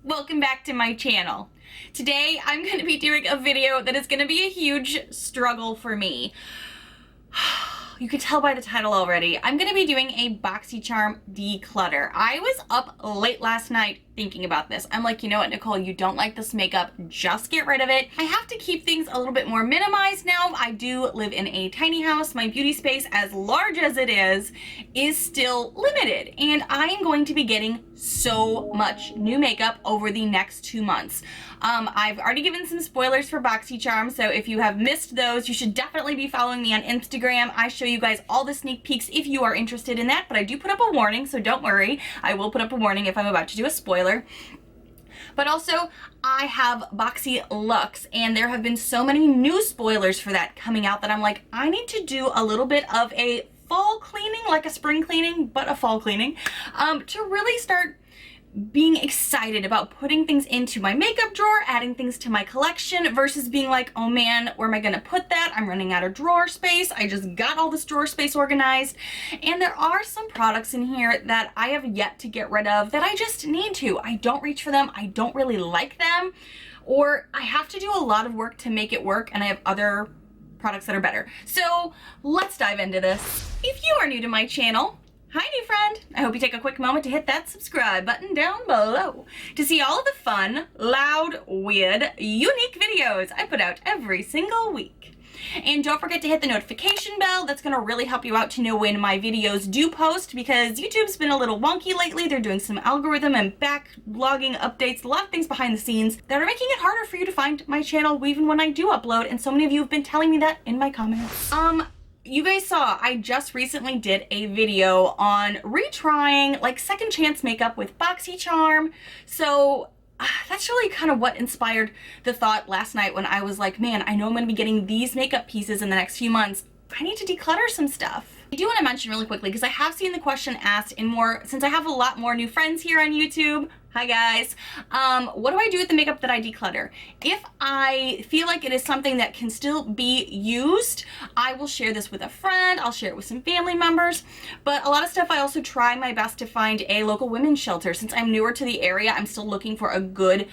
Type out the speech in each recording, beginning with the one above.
Welcome back to my channel. Today I'm going to be doing a video that is going to be a huge struggle for me. You can tell by the title already. I'm going to be doing a Boxycharm Declutter. I was up late last night thinking about this. I'm like, you know what, Nichole, you don't like this makeup, just get rid of it. I have to keep things a little bit more minimized now. I do live in a tiny house. My beauty space, as large as it is still limited. And I am going to be getting so much new makeup over the next 2 months. I've already given some spoilers for Boxycharm, so if you have missed those, you should definitely be following me on Instagram. I show you guys all the sneak peeks if you are interested in that, but I do put up a warning, so don't worry. I will put up a warning if I'm about to do a spoiler. But also, I have Boxy Luxe, and there have been so many new spoilers for that coming out that I'm like, I need to do a little bit of a fall cleaning, like a spring cleaning, but a fall cleaning, to really start being excited about putting things into my makeup drawer, adding things to my collection, versus being like, oh man, where am I gonna put that? I'm running out of drawer space. I just got all this drawer space organized. And there are some products in here that I have yet to get rid of that I just need to. I don't reach for them. I don't really like them, or I have to do a lot of work to make it work, and I have other products that are better. So let's dive into this. If you are new to my channel, hi new friend! I hope you take a quick moment to hit that subscribe button down below to see all of the fun, loud, weird, unique videos I put out every single week. And don't forget to hit the notification bell. That's going to really help you out to know when my videos do post, because YouTube's been a little wonky lately. They're doing some algorithm and backlogging updates, a lot of things behind the scenes that are making it harder for you to find my channel even when I do upload, and so many of you have been telling me that in my comments. You guys saw I just recently did a video on retrying like second chance makeup with Boxycharm. So that's really kind of what inspired the thought last night when I was like, man, I know I'm going to be getting these makeup pieces in the next few months. I need to declutter some stuff. I do want to mention really quickly, because I have seen the question asked in more, since I have a lot more new friends here on YouTube. Hi guys. What do I do with the makeup that I declutter? If I feel like it is something that can still be used, I will share this with a friend. I'll share it with some family members. But a lot of stuff I also try my best to find a local women's shelter. Since I'm newer to the area, I'm still looking for a good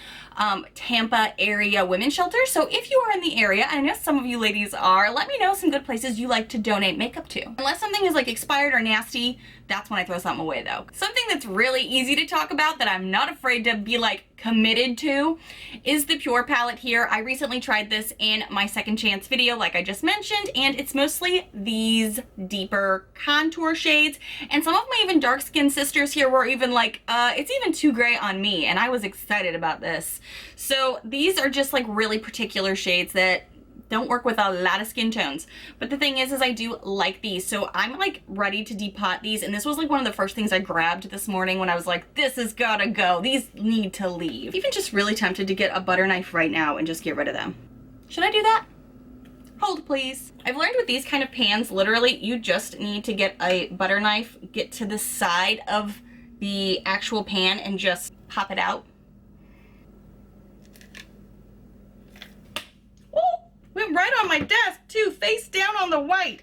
Tampa area women's shelter. So if you are in the area, and I know some of you ladies are, let me know some good places you like to donate makeup to. Unless something is like expired or nasty, that's when I throw something away though. Something that's really easy to talk about that I'm not afraid to be like committed to is the Pure palette here. I recently tried this in my second chance video like I just mentioned, and it's mostly these deeper contour shades, and some of my even dark skinned sisters here were even like, it's even too gray on me, and I was excited about this. So these are just like really particular shades that don't work with a lot of skin tones. But the thing is I do like these. So I'm like ready to depot these. And this was like one of the first things I grabbed this morning when I was like, this has gotta go. These need to leave. Even just really tempted to get a butter knife right now and just get rid of them. Should I do that? Hold please. I've learned with these kind of pans, literally, you just need to get a butter knife, get to the side of the actual pan and just pop it out. Went right on my desk too, face down on the white.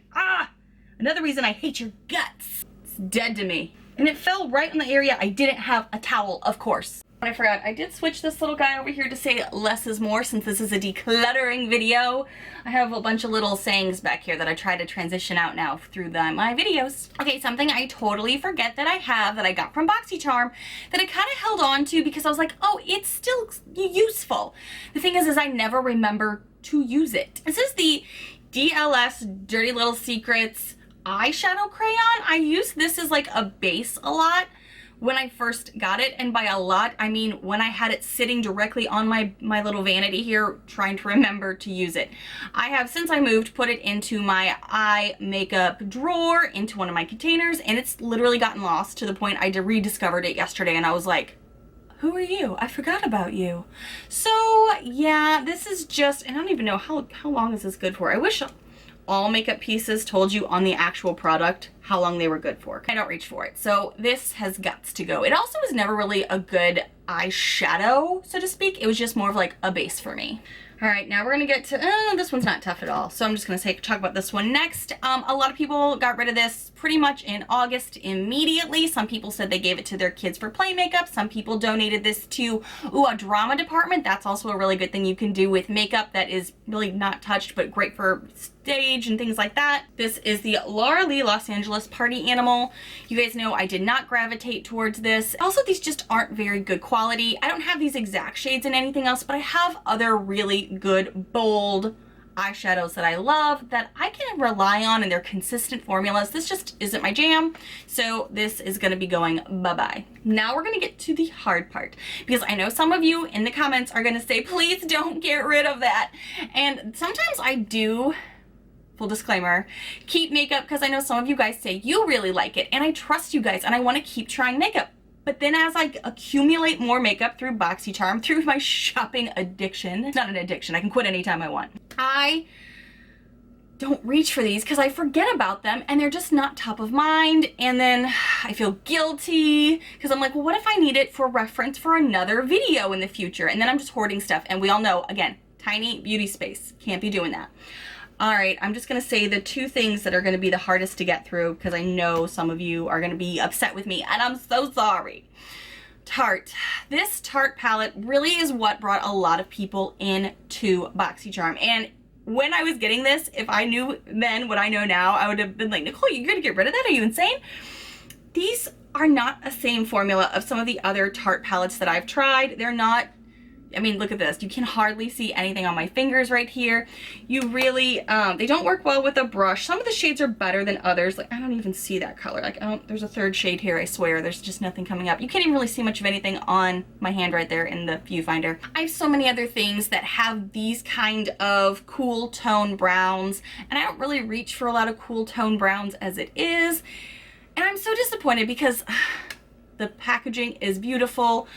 Another reason I hate your guts. It's dead to me. And it fell right in the area I didn't have a towel, of course. I forgot, I did switch this little guy over here to say less is more, since this is a decluttering video. I have a bunch of little sayings back here that I try to transition out now through my videos. Okay, something I totally forget that I have that I got from Boxycharm that I kind of held on to because I was like, oh, it's still useful. The thing is I never remember to use it. This is the DLS Dirty Little Secrets eyeshadow crayon. I use this as like a base a lot when I first got it, and by a lot I mean when I had it sitting directly on my little vanity here trying to remember to use it. I have, since I moved, put it into my eye makeup drawer, into one of my containers, and it's literally gotten lost to the point I rediscovered it yesterday and I was like, who are you? I forgot about you. So yeah, this is just, and I don't even know how long is this good for. I wish all makeup pieces told you on the actual product how long they were good for. I don't reach for it. So this has guts to go. It also was never really a good eyeshadow, so to speak. It was just more of like a base for me. All right, now we're gonna get to, this one's not tough at all. So I'm just gonna talk about this one next. A lot of people got rid of this pretty much in August immediately. Some people said they gave it to their kids for play makeup. Some people donated this to, a drama department. That's also a really good thing you can do with makeup that is really not touched, but great for stage and things like that. This is the Laura Lee Los Angeles Party Animal. You guys know I did not gravitate towards this. Also, these just aren't very good quality. I don't have these exact shades in anything else, but I have other really good, bold eyeshadows that I love that I can rely on, and they're consistent formulas. This just isn't my jam, so this is gonna be going bye-bye. Now we're gonna get to the hard part, because I know some of you in the comments are gonna say, please don't get rid of that. And sometimes I do, full disclaimer, keep makeup because I know some of you guys say you really like it, and I trust you guys, and I wanna keep trying makeup. But then as I accumulate more makeup through Boxycharm, through my shopping addiction, it's not an addiction, I can quit anytime I want, I don't reach for these because I forget about them and they're just not top of mind. And then I feel guilty because I'm like, well, what if I need it for reference for another video in the future? And then I'm just hoarding stuff. And we all know, again, tiny beauty space, can't be doing that. All right, I'm just gonna say the two things that are gonna be the hardest to get through because I know some of you are gonna be upset with me and I'm so sorry. Tarte. This Tarte palette really is what brought a lot of people into Boxycharm. And when I was getting this, if I knew then what I know now, I would have been like, Nichole, you're gonna get rid of that? Are you insane? These are not the same formula of some of the other Tarte palettes that I've tried. They're not, I mean, look at this. You can hardly see anything on my fingers right here. You really, they don't work well with a brush. Some of the shades are better than others. Like, I don't even see that color. Like, there's a third shade here, I swear. There's just nothing coming up. You can't even really see much of anything on my hand right there in the viewfinder. I have so many other things that have these kind of cool tone browns, and I don't really reach for a lot of cool tone browns as it is. And I'm so disappointed because the packaging is beautiful.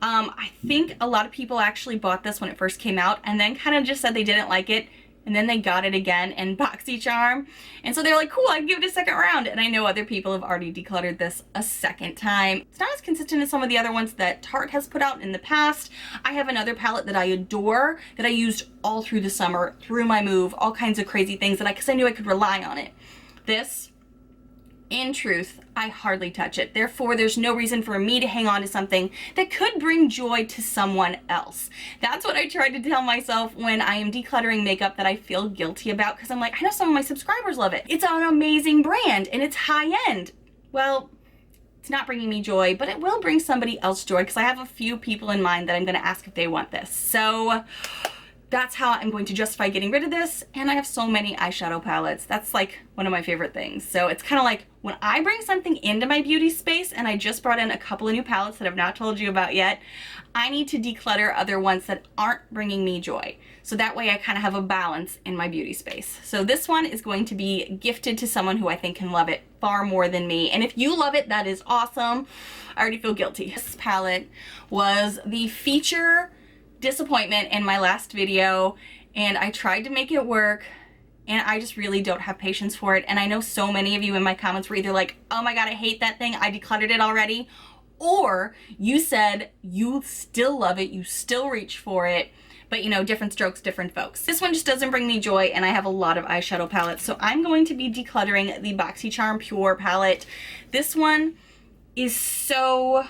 I think a lot of people actually bought this when it first came out and then kind of just said they didn't like it, and then they got it again in Boxycharm, and so they're like, cool, I can give it a second round. And I know other people have already decluttered this a second time. It's not as consistent as some of the other ones that Tarte has put out in the past. I have another palette that I adore that I used all through the summer, through my move, all kinds of crazy things that because I knew I could rely on it. This, in truth, I hardly touch it. Therefore, there's no reason for me to hang on to something that could bring joy to someone else. That's what I tried to tell myself when I am decluttering makeup that I feel guilty about, because I'm like, I know some of my subscribers love it. It's an amazing brand and it's high end. Well, it's not bringing me joy, but it will bring somebody else joy because I have a few people in mind that I'm going to ask if they want this. So that's how I'm going to justify getting rid of this. And I have so many eyeshadow palettes. That's like one of my favorite things. So it's kind of like when I bring something into my beauty space, and I just brought in a couple of new palettes that I've not told you about yet, I need to declutter other ones that aren't bringing me joy. So that way I kind of have a balance in my beauty space. So this one is going to be gifted to someone who I think can love it far more than me. And if you love it, that is awesome. I already feel guilty. This palette was the feature disappointment in my last video, and I tried to make it work, and I just really don't have patience for it. And I know so many of you in my comments were either like, oh my god, I hate that thing, I decluttered it already, or you said you still love it, you still reach for it, but you know, different strokes, different folks. This one just doesn't bring me joy, and I have a lot of eyeshadow palettes, so I'm going to be decluttering the Boxycharm Pure palette. This one is so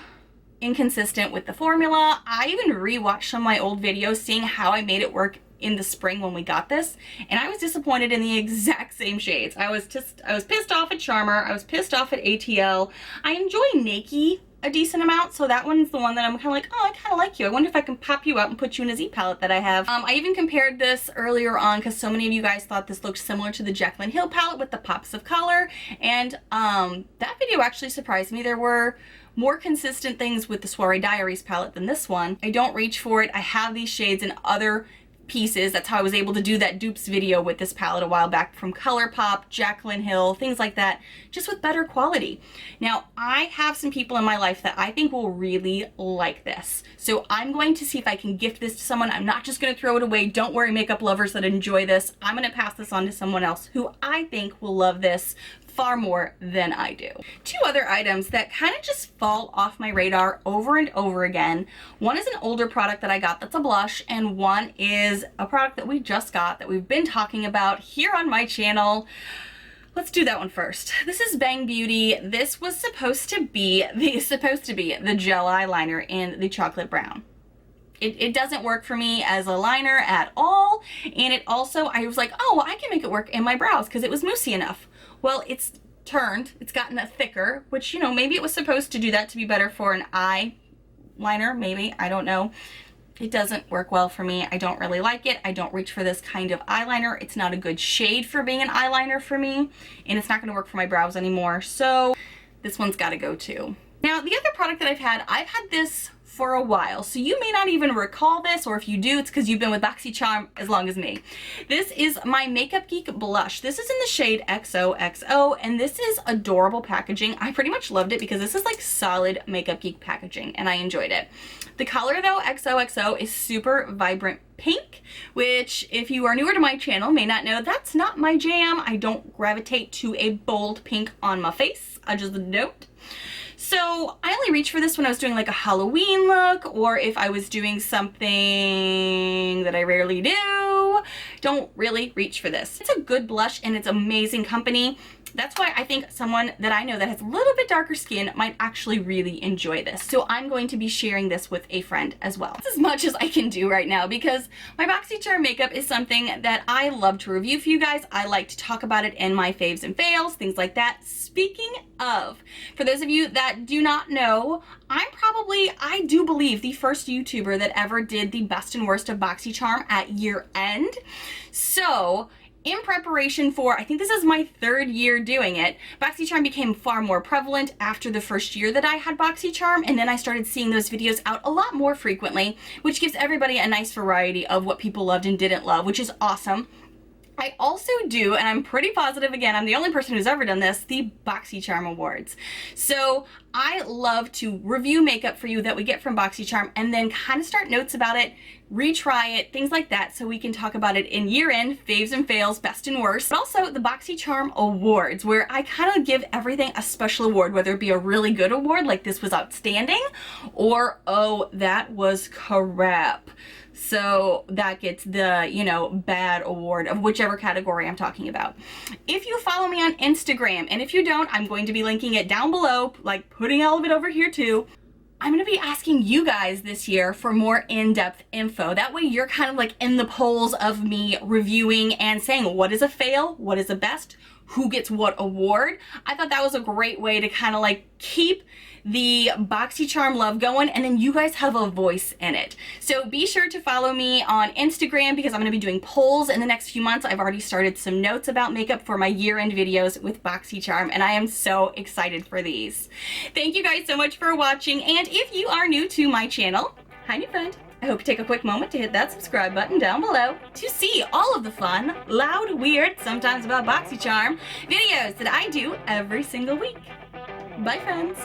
inconsistent with the formula. I even rewatched some of my old videos seeing how I made it work in the spring when we got this, and I was disappointed in the exact same shades. I was pissed off at Charmer, I was pissed off at ATL. I enjoy Nike a decent amount, so that one's the one that I'm kind of like, oh, I kind of like you. I wonder if I can pop you out and put you in a Z palette that I have. I even compared this earlier on because so many of you guys thought this looked similar to the Jaclyn Hill palette with the pops of color, and that video actually surprised me. There were more consistent things with the Soiree Diaries palette than this one. I don't reach for it. I have these shades in other pieces. That's how I was able to do that dupes video with this palette a while back from ColourPop, Jaclyn Hill, things like that, just with better quality. Now, I have some people in my life that I think will really like this. So I'm going to see if I can gift this to someone. I'm not just going to throw it away. Don't worry, makeup lovers that enjoy this. I'm going to pass this on to someone else who I think will love this far more than I do. Two other items that kind of just fall off my radar over and over again. One is an older product that I got that's a blush, and one is a product that we just got that we've been talking about here on my channel. Let's do that one first. This is Bang Beauty. This was supposed to be the gel eyeliner in the chocolate brown. It doesn't work for me as a liner at all, and it also, I was like, oh, I can make it work in my brows because it was moussey enough. Well, it's gotten thicker, which, you know, maybe it was supposed to do that to be better for an eye liner, maybe, I don't know. It doesn't work well for me. I don't really like it. I don't reach for this kind of eyeliner. It's not a good shade for being an eyeliner for me, and it's not gonna work for my brows anymore, so this one's gotta go too. Now, the other product that I've had this for a while, so you may not even recall this, or if you do, it's because you've been with Boxycharm as long as me. This is my Makeup Geek blush. This is in the shade XOXO, and this is adorable packaging. I pretty much loved it because this is like solid Makeup Geek packaging, and I enjoyed it. The color though, XOXO, is super vibrant pink, which if you are newer to my channel may not know, that's not my jam. I don't gravitate to a bold pink on my face. I just don't. So I only reached for this when I was doing like a Halloween look, or if I was doing something that I rarely do. Don't really reach for this. It's a good blush and it's amazing company. That's why I think someone that I know that has a little bit darker skin might actually really enjoy this. So I'm going to be sharing this with a friend as well. It's as much as I can do right now because my Boxycharm makeup is something that I love to review for you guys. I like to talk about it in my faves and fails, things like that. Speaking of, for those of you that do not know, I'm probably, I do believe, the first YouTuber that ever did the best and worst of Boxycharm at year end. So in preparation for, I think this is my third year doing it, Boxycharm became far more prevalent after the first year that I had Boxycharm, and then I started seeing those videos out a lot more frequently, which gives everybody a nice variety of what people loved and didn't love, which is awesome. I also do, and I'm pretty positive, again, I'm the only person who's ever done this, the Boxycharm Awards. So I love to review makeup for you that we get from Boxycharm and then kind of start notes about it, retry it, things like that, so we can talk about it in year-end, faves and fails, best and worst. But also the Boxycharm Awards, where I kind of give everything a special award, whether it be a really good award, like this was outstanding, or, oh, that was crap. So that gets the, you know, bad award of whichever category I'm talking about. If you follow me on Instagram, and if you don't, I'm going to be linking it down below, like putting all of it over here too. I'm going to be asking you guys this year for more in-depth info. That way you're kind of like in the polls of me reviewing and saying what is a fail, what is a best, who gets what award. I thought that was a great way to kind of like keep the Boxycharm love going, and then you guys have a voice in it. So be sure to follow me on Instagram because I'm going to be doing polls in the next few months. I've already started some notes about makeup for my year-end videos with Boxycharm, and I am so excited for these. Thank you guys so much for watching, and if you are new to my channel, hi new friend. I hope you take a quick moment to hit that subscribe button down below to see all of the fun, loud, weird, sometimes about Boxycharm videos that I do every single week. Bye friends!